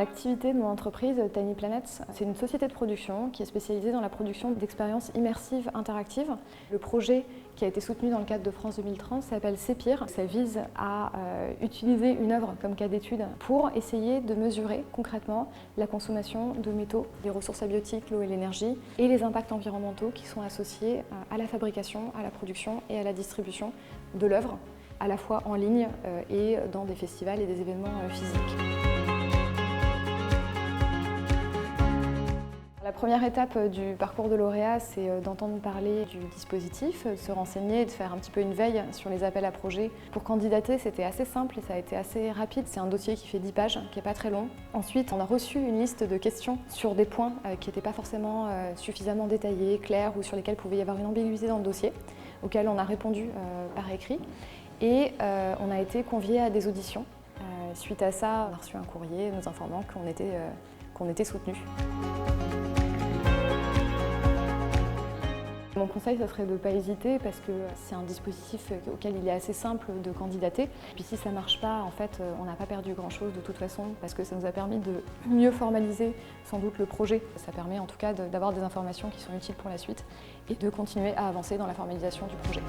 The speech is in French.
L'activité de mon entreprise, Tiny Planets, c'est une société de production qui est spécialisée dans la production d'expériences immersives interactives. Le projet qui a été soutenu dans le cadre de France 2030 s'appelle CEPIR. Ça vise à utiliser une œuvre comme cas d'étude pour essayer de mesurer concrètement la consommation de métaux, les ressources abiotiques, l'eau et l'énergie, et les impacts environnementaux qui sont associés à la fabrication, à la production et à la distribution de l'œuvre, à la fois en ligne et dans des festivals et des événements physiques. La première étape du parcours de lauréat, c'est d'entendre parler du dispositif, de se renseigner, de faire un petit peu une veille sur les appels à projets. Pour candidater, c'était assez simple et ça a été assez rapide. C'est un dossier qui fait 10 pages, qui n'est pas très long. Ensuite, on a reçu une liste de questions sur des points qui n'étaient pas forcément suffisamment détaillés, clairs ou sur lesquels il pouvait y avoir une ambiguïté dans le dossier, auxquels on a répondu par écrit. Et on a été conviés à des auditions. Suite à ça, on a reçu un courrier nous informant qu'on était soutenus. Mon conseil, ce serait de ne pas hésiter parce que c'est un dispositif auquel il est assez simple de candidater. Et puis si ça ne marche pas, en fait, on n'a pas perdu grand-chose de toute façon parce que ça nous a permis de mieux formaliser sans doute le projet. Ça permet en tout cas d'avoir des informations qui sont utiles pour la suite et de continuer à avancer dans la formalisation du projet.